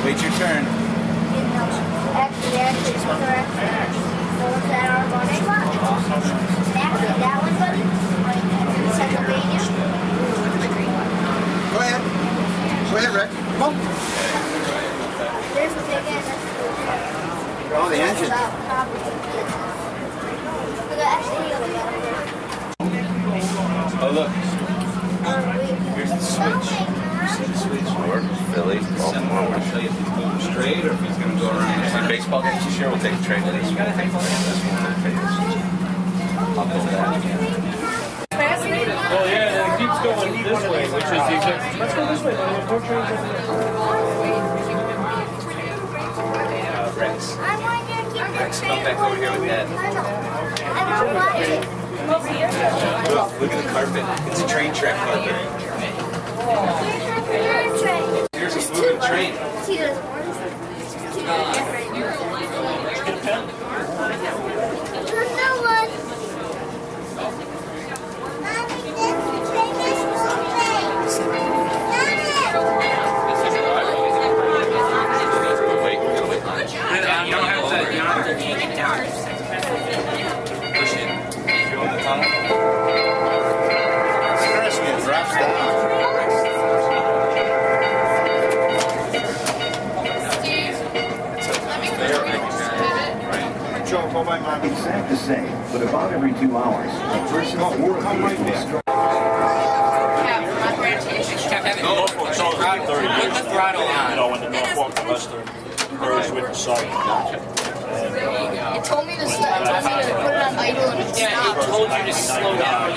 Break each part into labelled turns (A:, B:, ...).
A: Wait your turn.
B: Go ahead. Go ahead, Rick. Come on. Oh, the engine.
A: Oh, look. Here's the switch. See the switch? Or Philly. I'll show you if he's moving straight or if he's going to go around. Like baseball games this year, we'll take a trade to this. We'll take this. We'll take this. I'll pull that.
C: Well, yeah, and it keeps going this way, which is the exact. Let's go this way. There are 4 trains over there.
A: Rex. Rex, come back over here with Dad. Look at the carpet. It's a train track carpet. Here's a moving train.
D: It's sad to say, but about every 2 hours, a person or vehicle is struck.
C: Put the throttle on. You know, when the Norfolk Western goes with the side.
E: It told me to stop. It told me to put it on idle and stop.
C: Yeah, it told you to slow down.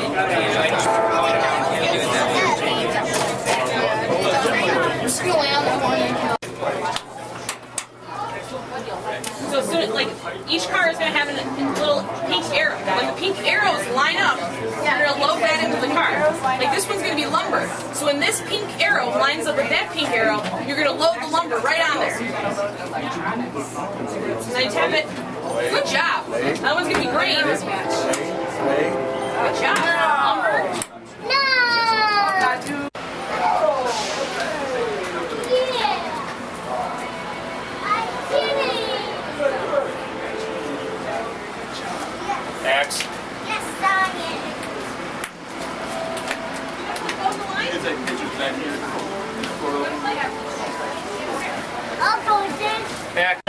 F: So when this pink arrow lines up with that pink arrow, you're going to load the lumber right on there. So now you tap it. Good job. That one's going to be green. Good job. Lumber.
E: No!
A: X.
E: Yes, Sonia. I'll go with this.
A: X.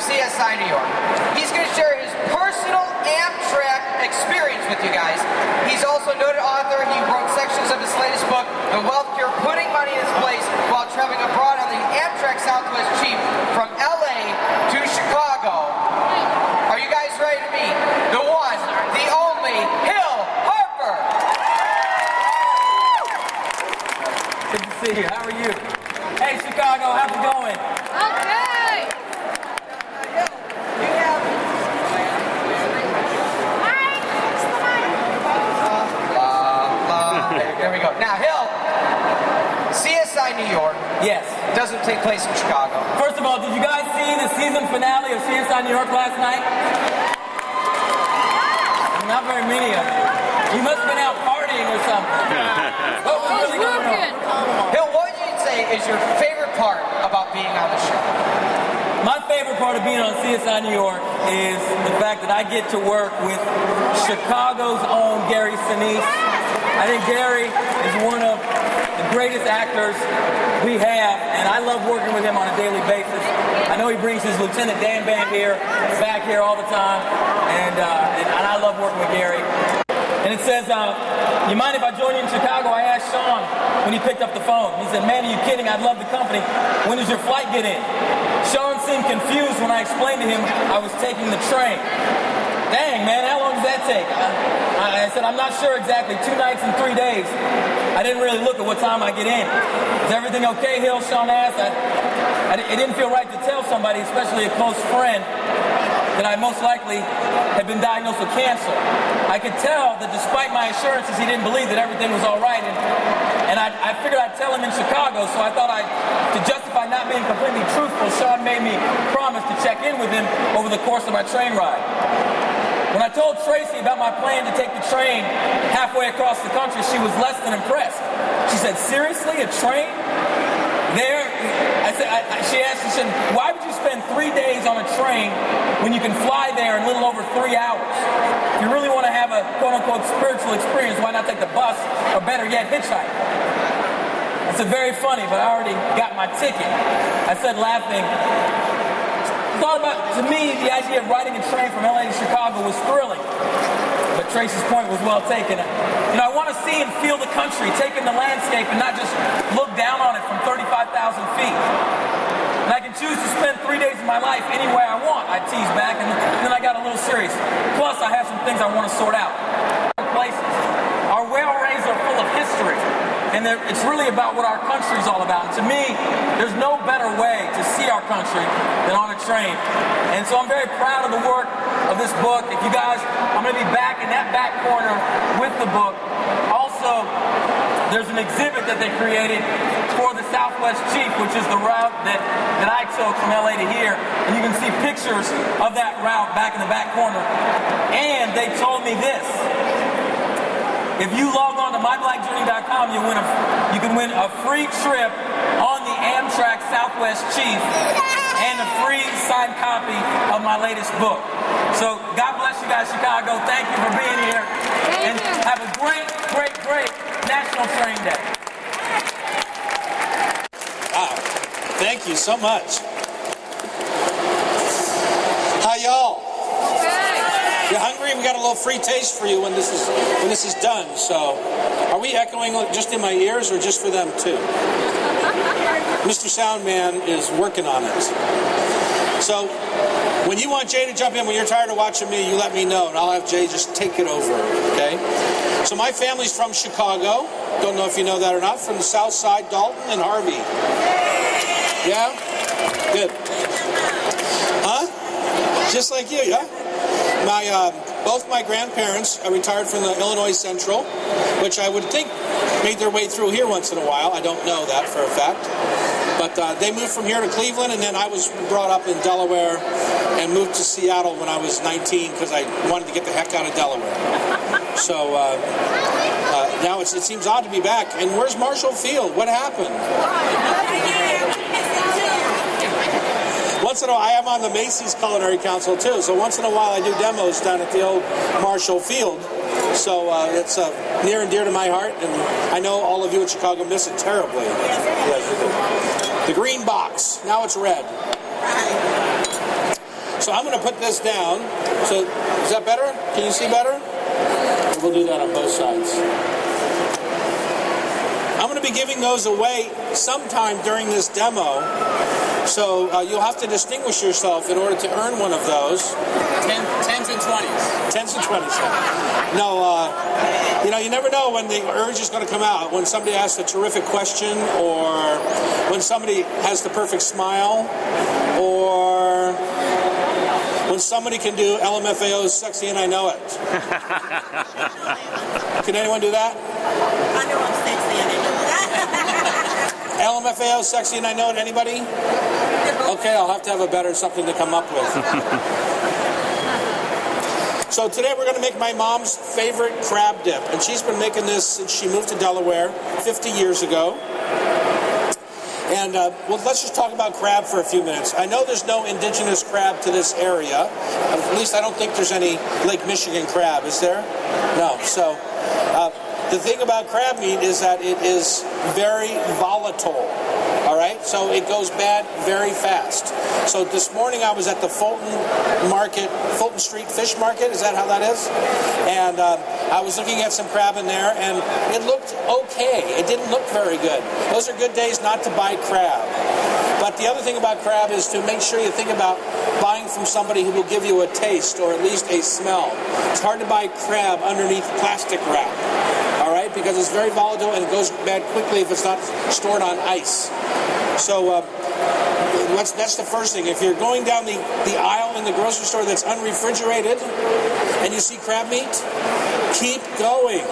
B: CSI New York. He's going to share his personal Amtrak experience with you guys. He's also a noted author. He wrote sections of his latest book, The Wealth Cure, putting money in his place while traveling abroad on the Amtrak Southwest Chief from LA to Chicago. Are you guys ready to meet the one, the only, Harper?
C: Good to see you. How are you? Hey, Chicago, how's it going?
E: Okay.
B: There we go. Now, Hill, CSI New York.
C: Yes.
B: Doesn't take place in Chicago.
C: First of all, did you guys see the season finale of CSI New York last night? Not very many of you. You must have been out partying or something. What was really going on?
B: Hill, what would you say is your favorite part about being on the show?
C: My favorite part of being on CSI New York is the fact that I get to work with Chicago's own Gary Sinise. I think Gary is one of greatest actors we have, and I love working with him on a daily basis. I know he brings his Lieutenant Dan band here, back here all the time, and I love working with Gary. And it says, you mind if I join you in Chicago? I asked Sean when he picked up the phone. He said, man, are you kidding? I'd love the company. When does your flight get in? Sean seemed confused when I explained to him I was taking the train. Dang, man, how long does that take? I said, I'm not sure exactly. 2 nights and 3 days. I didn't really look at what time I get in. Is everything okay, Hill? Sean asked. It didn't feel right to tell somebody, especially a close friend, that I most likely had been diagnosed with cancer. I could tell that despite my assurances, he didn't believe that everything was all right. And I figured I'd tell him in Chicago, so I thought to justify not being completely truthful, Sean made me promise to check in with him over the course of my train ride. When I told Tracy about my plan to take the train halfway across the country, she was less than impressed. She said, seriously, a train? There? She said, why would you spend 3 days on a train when you can fly there in a little over 3 hours? If you really want to have a quote-unquote spiritual experience, why not take the bus, or better yet, hitchhike? I said, very funny, but I already got my ticket. I said, laughing, to me, the idea of riding a train from LA to Chicago was thrilling. But Tracy's point was well taken. You know, I want to see and feel the country, take in the landscape, and not just look down on it from 35,000 feet. And I can choose to spend 3 days of my life any way I want, I teased back, and then I got a little serious. Plus, I have some things I want to sort out. Places. Our railways are full of history, and it's really about what our country is all about. And to me, there's no better way to see our country than on a train. And so I'm very proud of the work of this book. If you guys, I'm going to be back in that back corner with the book. Also, there's an exhibit that they created for the Southwest Chief, which is the route that I took from LA to here. And you can see pictures of that route back in the back corner. And they told me this. If you log on to myblackjourney.com, you can win a free trip on the Amtrak Southwest Chief and a free signed copy of my latest book. So God bless you guys, Chicago. Thank you for being here. And have a great, great, great National Train Day.
G: Wow. Thank you so much. Hi, y'all. You hungry? We got a little free taste for you when this is done. So, are we echoing just in my ears or just for them too? Mr. Soundman is working on it. So, when you want Jay to jump in, when you're tired of watching me, you let me know, and I'll have Jay just take it over. Okay? So my family's from Chicago. Don't know if you know that or not. From the South Side, Dalton and Harvey. Yeah? Good. Huh? Just like you, yeah? Both my grandparents are retired from the Illinois Central, which I would think made their way through here once in a while. I don't know that for a fact. But they moved from here to Cleveland, and then I was brought up in Delaware and moved to Seattle when I was 19 because I wanted to get the heck out of Delaware. So now it seems odd to be back. And where's Marshall Field? What happened? Once in a while, I am on the Macy's Culinary Council too, so once in a while I do demos down at the old Marshall Field. So it's near and dear to my heart, and I know all of you in Chicago miss it terribly. Yes, you do. The green box, now it's red. So I'm going to put this down. So is that better? Can you see better? We'll do that on both sides. I'm going to be giving those away sometime during this demo. So you'll have to distinguish yourself in order to earn one of those.
C: 10s and 20s.
G: 10s and 20s. No, you never know when the urge is going to come out. When somebody asks a terrific question, or when somebody has the perfect smile, or when somebody can do LMFAO's Sexy and I Know It. Can anyone do that?
H: I know I'm sexy and I know it.
G: LMFAO, Sexy and I Know It, anybody? Okay, I'll have to have something to come up with. So today we're going to make my mom's favorite crab dip, and she's been making this since she moved to Delaware 50 years ago. And well, let's just talk about crab for a few minutes. I know there's no indigenous crab to this area. At least I don't think there's any Lake Michigan crab, is there? No. So The thing about crab meat is that it is very volatile. All right, so it goes bad very fast. So this morning I was at the Fulton Street Fish Market. Is that how that is? And I was looking at some crab in there, and it looked okay. It didn't look very good. Those are good days not to buy crab. But the other thing about crab is to make sure you think about buying from somebody who will give you a taste or at least a smell. It's hard to buy crab underneath plastic wrap, all right, because it's very volatile and it goes bad quickly if it's not stored on ice. So that's the first thing. If you're going down the aisle in the grocery store that's unrefrigerated and you see crab meat, keep going.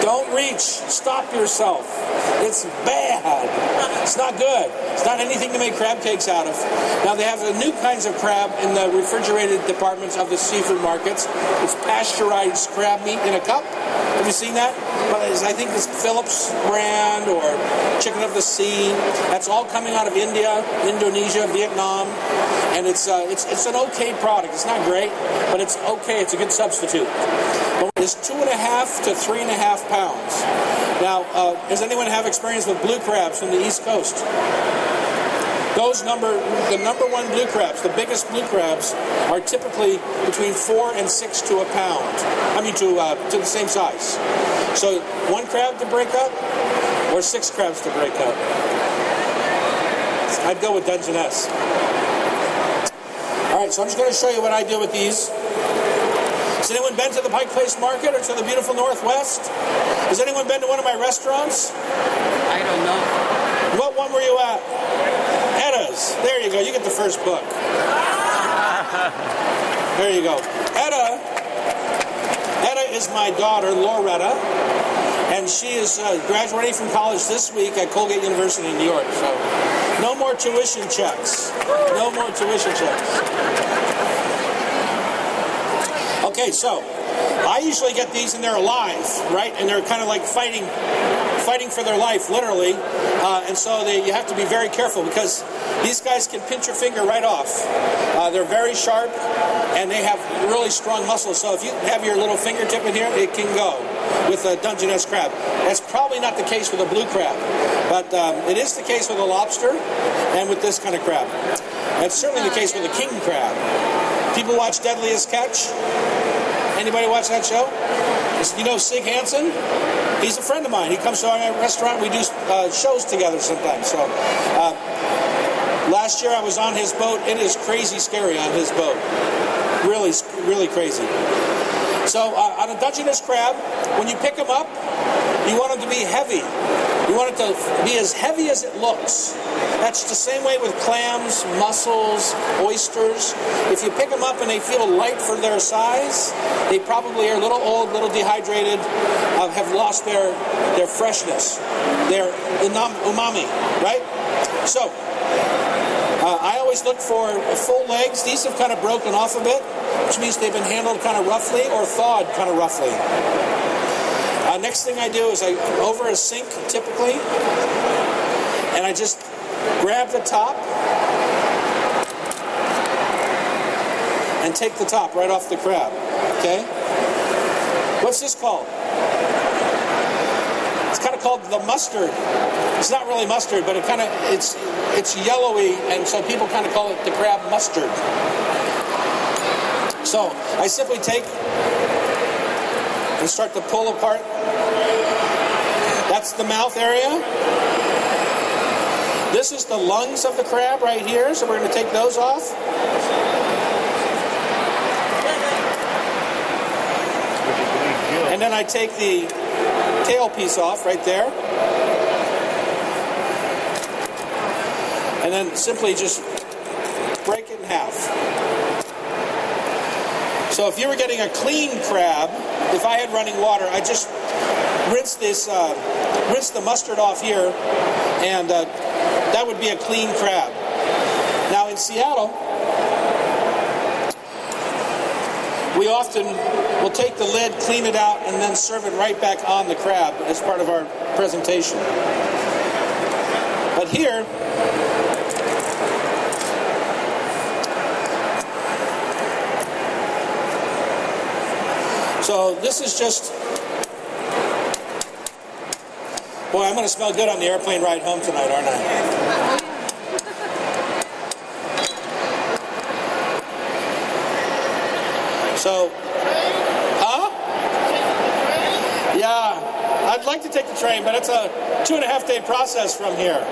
G: Don't reach. Stop yourself. It's bad. It's not good. It's not anything to make crab cakes out of. Now, they have the new kinds of crab in the refrigerated departments of the seafood markets. It's pasteurized crab meat in a cup. Have you seen that? Well, I think it's Phillips brand or Chicken of the Sea. That's all coming out of India, Indonesia, Vietnam. And it's an okay product. It's not great, but it's okay. It's a good substitute. It's 2.5 to 3.5 pounds. Now, does anyone have experience with blue crabs from the East Coast? The number one blue crabs, the biggest blue crabs, are typically between 4 and 6 to a pound. I mean, to the same size. So 1 crab to break up, or 6 crabs to break up. I'd go with Dungeness. All right, so I'm just going to show you what I do with these. Has anyone been to the Pike Place Market or to the beautiful Northwest? Has anyone been to one of my restaurants?
I: I don't know.
G: What one were you at? Edda's. There you go. You get the first book. There you go. Edda is my daughter, Loretta, and she is graduating from college this week at Colgate University in New York. So no more tuition checks. No more tuition checks. Okay, so I usually get these and they're alive, right? And they're kind of like fighting for their life, literally. And so you have to be very careful because these guys can pinch your finger right off. They're very sharp and they have really strong muscles. So if you have your little fingertip in here, it can go with a Dungeness crab. That's probably not the case with a blue crab, but it is the case with a lobster and with this kind of crab. That's certainly the case with a king crab. People watch Deadliest Catch? Anybody watch that show? You know Sig Hansen? He's a friend of mine. He comes to our restaurant. We do shows together sometimes. So last year I was on his boat. It is crazy scary on his boat. Really, really crazy. So on a Dungeness crab, when you pick them up, you want them to be heavy. You want it to be as heavy as it looks. That's the same way with clams, mussels, oysters. If you pick them up and they feel light for their size, they probably are a little old, a little dehydrated, have lost their freshness, their umami, right? So I always look for full legs. These have kind of broken off a bit, which means they've been handled kind of roughly or thawed kind of roughly. Next thing I do is over a sink, typically, and I just grab the top and take the top right off the crab, okay? What's this called? It's kind of called the mustard. It's not really mustard, but it's yellowy, and so people kind of call it the crab mustard. So I simply take and start to pull apart. That's the mouth area. This is the lungs of the crab right here, so we're going to take those off. And then I take the tail piece off right there. And then simply just break it in half. So if you were getting a clean crab, if I had running water, I just rinse the mustard off here, and that would be a clean crab. Now in Seattle, we often will take the lid, clean it out, and then serve it right back on the crab as part of our presentation. But here, so this is just Boy, I'm going to smell good on the airplane ride home tonight, aren't I? So, huh? Yeah, I'd like to take the train, but it's a 2.5-day process from here.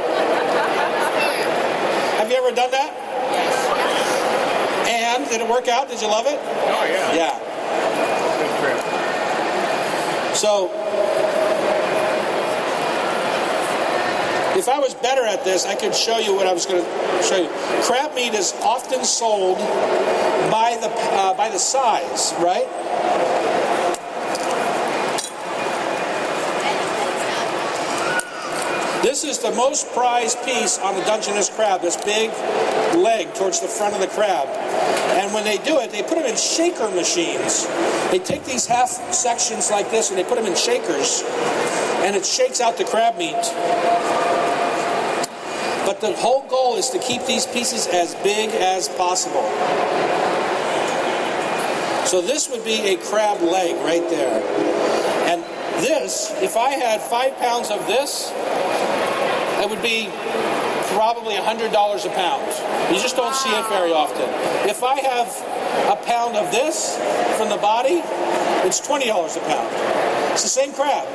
G: Have you ever done that? Yes. And did it work out? Did you love it?
A: Oh, yeah.
G: Yeah.
A: Good trip.
G: So, if I was better at this, I could show you what I was going to show you. Crab meat is often sold by the size, right? This is the most prized piece on the Dungeness crab, this big leg towards the front of the crab. And when they do it, they put them in shaker machines. They take these half sections like this and they put them in shakers, and it shakes out the crab meat. But the whole goal is to keep these pieces as big as possible. So this would be a crab leg right there. And this, if I had 5 pounds of this, that would be probably $100 a pound. You just don't see it very often. If I have a pound of this from the body, it's $20 a pound. It's the same crab.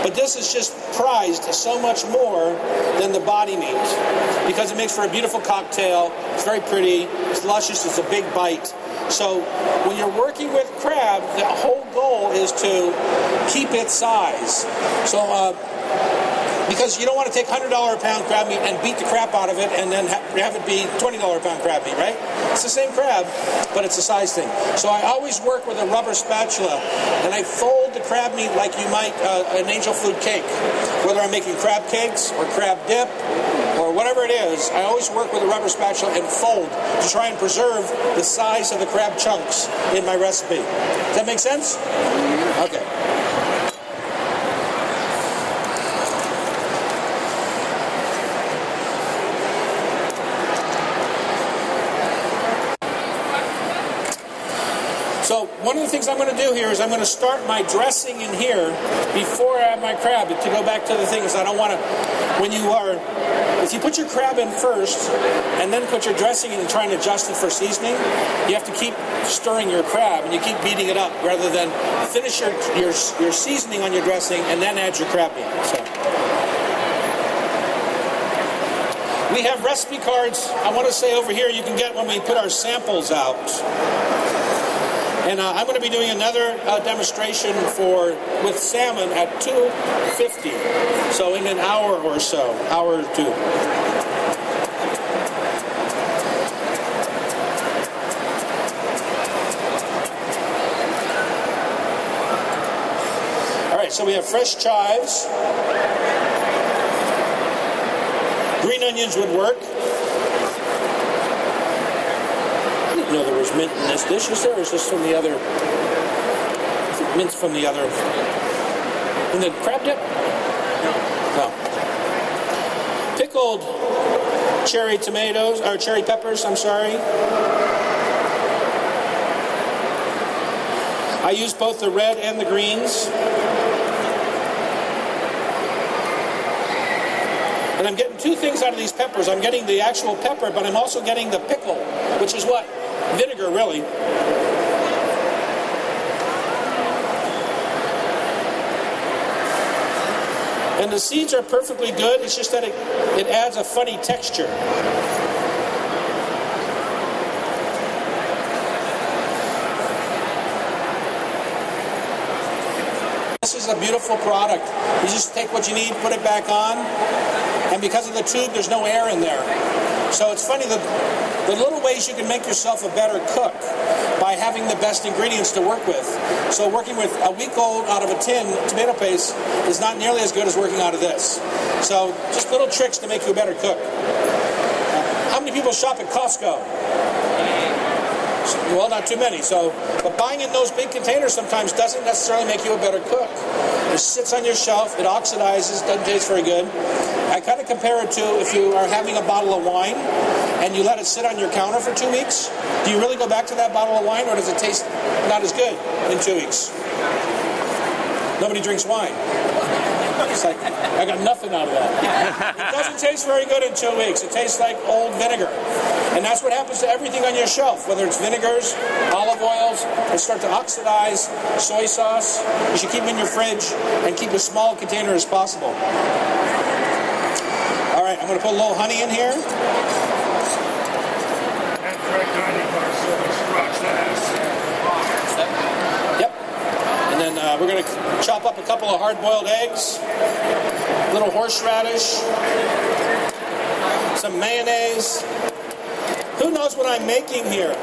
G: But this is just prized so much more than the body meat because it makes for a beautiful cocktail. It's very pretty. It's luscious. It's a big bite. So when you're working with crab, the whole goal is to keep its size. So because you don't want to take $100 a pound crab meat and beat the crap out of it and then have it be $20 a pound crab meat, right? It's the same crab, but it's a size thing. So I always work with a rubber spatula, and I fold the crab meat like you might an angel food cake. Whether I'm making crab cakes or crab dip or whatever it is, I always work with a rubber spatula and fold to try and preserve the size of the crab chunks in my recipe. Does that make sense? Okay. So one of the things I'm going to do here is I'm going to start my dressing in here before I add my crab to go back to the things I don't want to, if you put your crab in first and then put your dressing in and try and adjust it for seasoning, you have to keep stirring your crab and you keep beating it up rather than finish your seasoning on your dressing and then add your crab meat. So. We have recipe cards, I want to say over here, you can get when we put our samples out. And I'm going to be doing another demonstration with salmon at 2:50. So in an hour or so, hour or two. All right, so we have fresh chives. Green onions would work. I didn't know there was mint in this dish. Is there? Or is this from the other? I think mint's from the other. In the crab dip? No. Pickled cherry tomatoes, or cherry peppers, I'm sorry. I use both the red and the greens. And I'm getting two things out of these peppers. I'm getting the actual pepper, but I'm also getting the pickle, which is what? Vinegar, really. And the seeds are perfectly good. It's just that it adds a funny texture. This is a beautiful product. You just take what you need, put it back on, and because of the tube, there's no air in there. So it's funny, the little ways you can make yourself a better cook by having the best ingredients to work with. So working with a week old out of a tin tomato paste is not nearly as good as working out of this. So just little tricks to make you a better cook. How many people shop at Costco? Well, not too many. But buying in those big containers sometimes doesn't necessarily make you a better cook. It sits on your shelf, it oxidizes, doesn't taste very good. I kind of compare it to if you are having a bottle of wine and you let it sit on your counter for 2 weeks. Do you really go back to that bottle of wine, or does it taste not as good in 2 weeks? Nobody drinks wine. It's like, I got nothing out of that. It doesn't taste very good in 2 weeks. It tastes like old vinegar. And that's what happens to everything on your shelf, whether it's vinegars, olive oils, they start to oxidize, soy sauce. You should keep them in your fridge and keep a small container as possible. All right, I'm going to put a little honey in here. Yep. And then we're going to chop up a couple of hard-boiled eggs, a little horseradish, some mayonnaise. Who knows what I'm making here?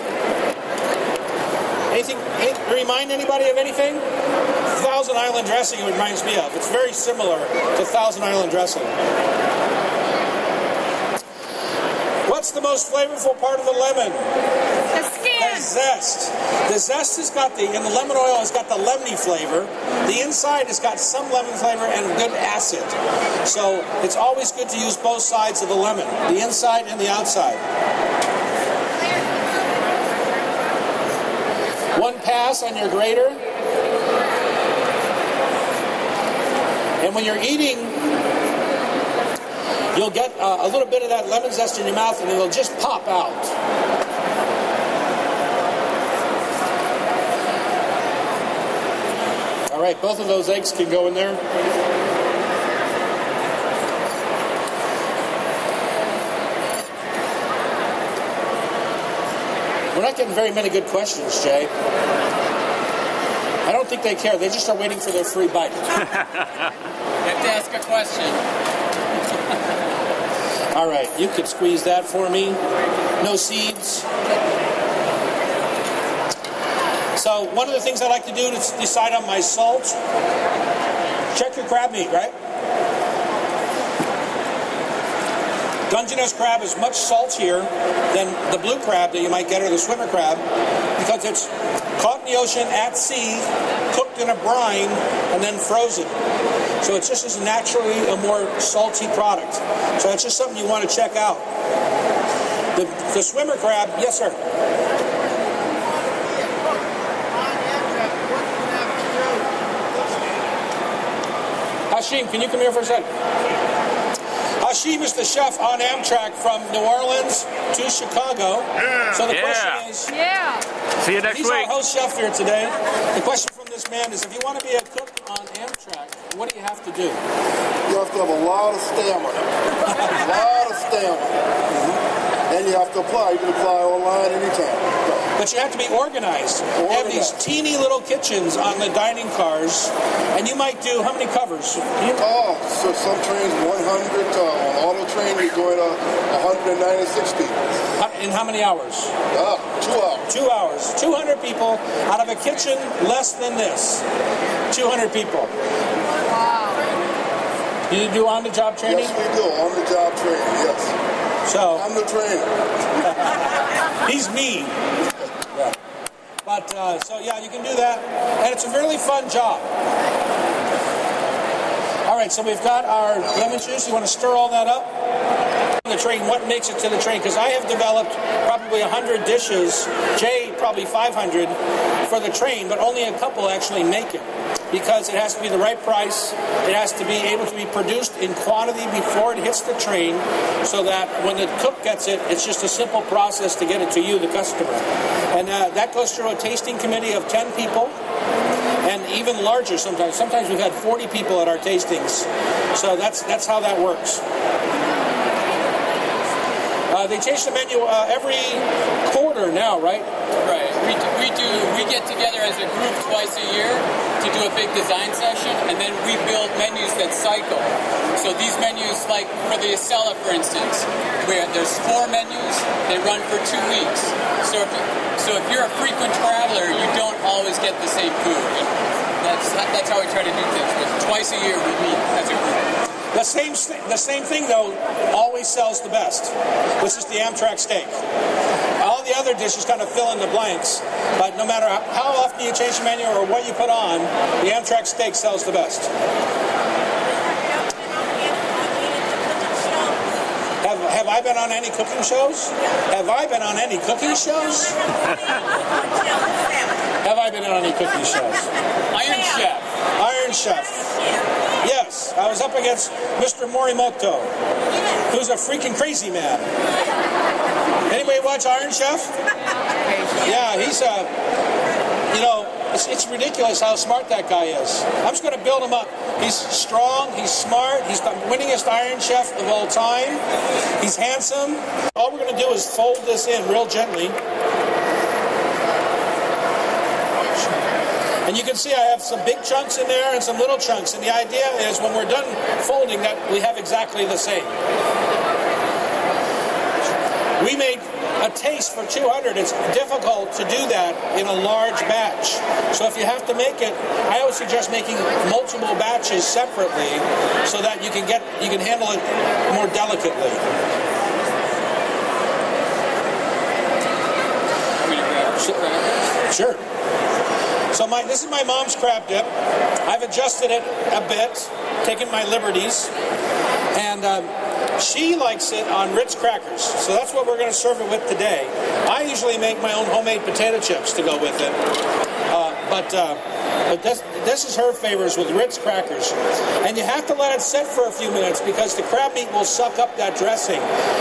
G: Anything? Remind anybody of anything? Thousand Island dressing it reminds me of. It's very similar to Thousand Island dressing. What's the most flavorful part of the lemon?
F: The skin.
G: The zest. The zest has got and the lemon oil has got the lemony flavor. The inside has got some lemon flavor and good acid. So it's always good to use both sides of the lemon, the inside and the outside. One pass on your grater. And when you're eating, you'll get a little bit of that lemon zest in your mouth and it'll just pop out. All right, both of those eggs can go in there. We're not getting very many good questions, Jay. I don't think they care. They just are waiting for their free bite.
C: You have to ask a question.
G: All right, you could squeeze that for me. No seeds. So one of the things I like to do to decide on my salt, check your crab meat, right? Dungeness crab is much saltier than the blue crab that you might get or the swimmer crab because it's caught in the ocean at sea, cooked in a brine, and then frozen. So it's just as naturally a more salty product. So that's just something you want to check out. The swimmer crab, yes sir. Hashim, can you come here for a second? Hashim is the chef on Amtrak from New Orleans to Chicago. Yeah. So the question is,
J: see you next week.
G: He's our host chef here today. The question from this man is, if you want to be a cook on Amtrak, what do you have to do?
K: You have to have a lot of stamina. A lot of stamina. And you have to apply. You can apply online anytime.
G: But you have to be organized. You have these teeny little kitchens on the dining cars, and you might do, how many covers?
K: So some trains 100, on auto train you're going to 196 people.
G: In how many hours?
K: 2 hours.
G: 2 hours. 200 people out of a kitchen less than this. 200 people.
F: Wow.
G: You do on-the-job training?
K: Yes, we do. On-the-job training, yes.
G: So
K: I'm the trainer.
G: He's me. Yeah. But, so yeah, you can do that. And it's a really fun job. All right, so we've got our lemon juice. You want to stir all that up? The train, what makes it to the train? Because I have developed probably 100 dishes, Jay probably 500 for the train, but only a couple actually make it. Because it has to be the right price, it has to be able to be produced in quantity before it hits the train, so that when the cook gets it, it's just a simple process to get it to you, the customer. And that goes through a tasting committee of 10 people, and even larger sometimes. Sometimes we've had 40 people at our tastings. So that's how that works. They change the menu every quarter now, right?
C: Right. We get together as a group twice a year to do a big design session, and then we build menus that cycle. So these menus, like for the Acela, for instance, where there's 4 menus, they run for 2 weeks. So if you're a frequent traveler, you don't always get the same food. That's how we try to do things. But twice a year we meet as a group.
G: The same thing, though, always sells the best, which is the Amtrak steak. All the other dishes kind of fill in the blanks, but no matter how often you change the menu or what you put on, the Amtrak steak sells the best. Have I been on any cooking shows? Have I been on any cooking shows? Have I been on any cooking shows?
C: Iron Chef.
G: Iron Chef. Yes, I was up against Mr. Morimoto, who's a freaking crazy man. Anybody watch Iron Chef? Yeah, he's you know, it's ridiculous how smart that guy is. I'm just going to build him up. He's strong, he's smart, he's the winningest Iron Chef of all time. He's handsome. All we're going to do is fold this in real gently. And you can see I have some big chunks in there and some little chunks. And the idea is when we're done folding that we have exactly the same. We made a taste for 200. It's difficult to do that in a large batch. So if you have to make it, I always suggest making multiple batches separately so that you can handle it more delicately. Sure. So this is my mom's crab dip. I've adjusted it a bit, taken my liberties, and she likes it on Ritz crackers. So that's what we're going to serve it with today. I usually make my own homemade potato chips to go with it, but this is her favors with Ritz crackers. And you have to let it sit for a few minutes because the crab meat will suck up that dressing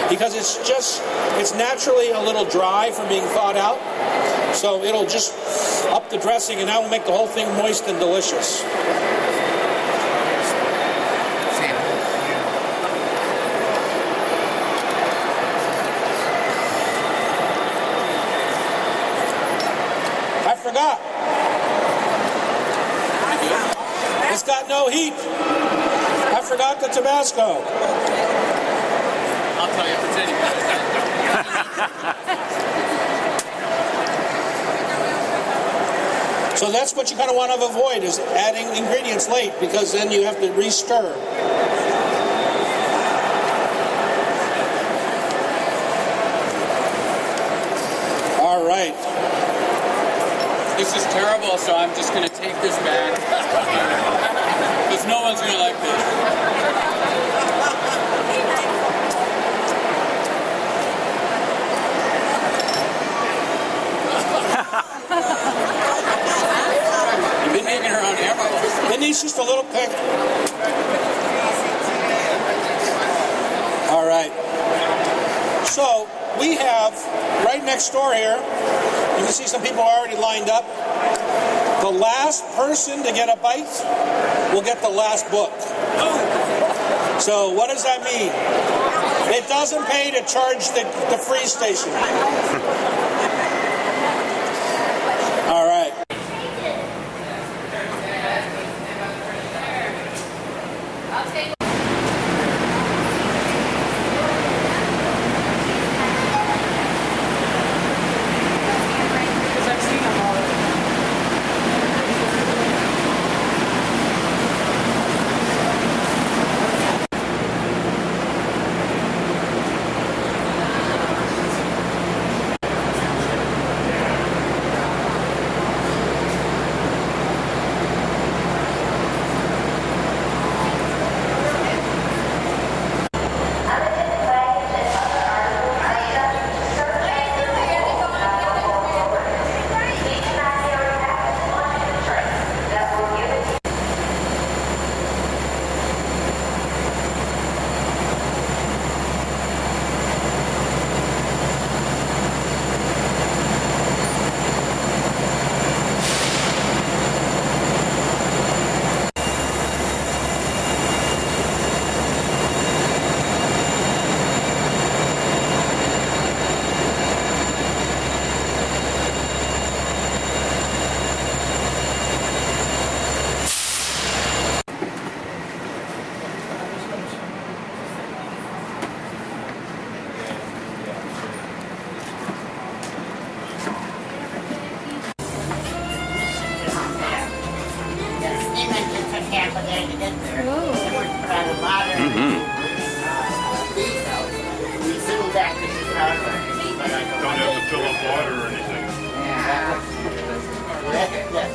G: because it's naturally a little dry from being thawed out. So it'll just up the dressing, and that will make the whole thing moist and delicious. I forgot. It's got no heat. I forgot the Tabasco.
J: I'll tell you if it's any better.
G: So that's what you kind of want to avoid is adding ingredients late because then you have to re-stir. All right.
J: This is terrible, so I'm just going to take this back. Because no one's going to like this.
G: It needs just a little pick. All right. So we have right next door here, you can see some people are already lined up. The last person to get a bite will get the last book. So what does that mean? It doesn't pay to charge the free station. All right.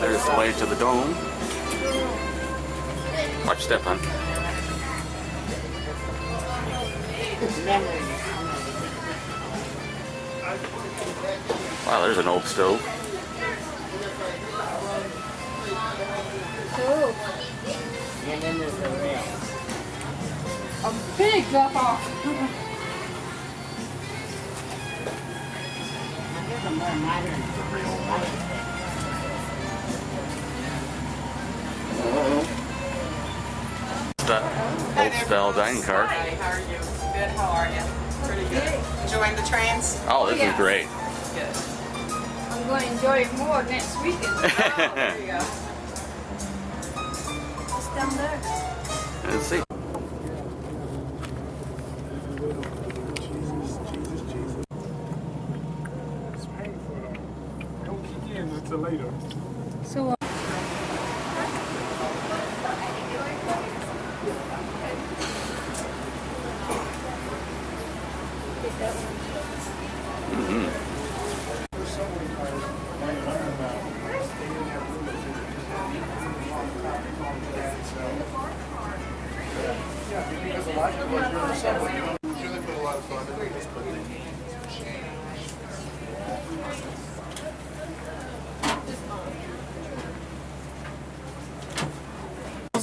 J: There's the way to the dome. Watch step on. Wow, there's an old stove.
E: Oh.
F: A big drop off.
A: Old style dining car.
H: Hi, how are you? Good, how are you? Pretty good. Enjoying the trains?
A: Oh, this is great.
H: Good.
F: I'm going to enjoy it more next weekend.
H: Oh, there you go.
F: It's down there.
A: Let's see.
K: Until later.
F: So,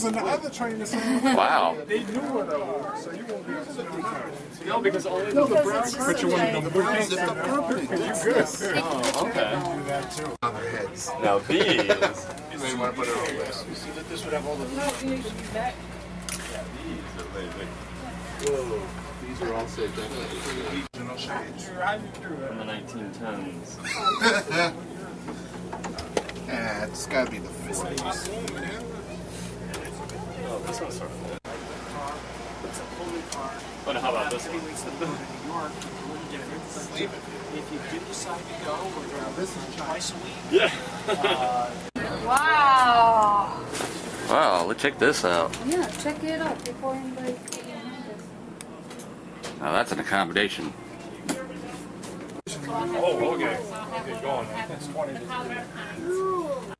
K: And the other train is saying,
A: Wow.
K: they knew what I wore, so you won't be able to know.
J: No, because only
K: No, the brown
J: but you want
K: the brown zip up purple. You good.
J: Oh, okay.
K: Do that too. On their heads.
J: Now these.
K: They want to put it on this. You see that this would have all the
J: Whoa. These are also definitely
K: regional shades.
J: from the 1910s.
K: Yeah, it's got to be the 40s.
J: Oh, this one's sort of cool. But how about this one?
L: If you do decide to go, we're going to twice a week.
J: Yeah.
F: wow.
A: Wow, let's check this out.
F: Yeah, check it out before anybody.
A: Now that's an accommodation.
J: Oh, okay. Okay, go on. It's 20 to 3.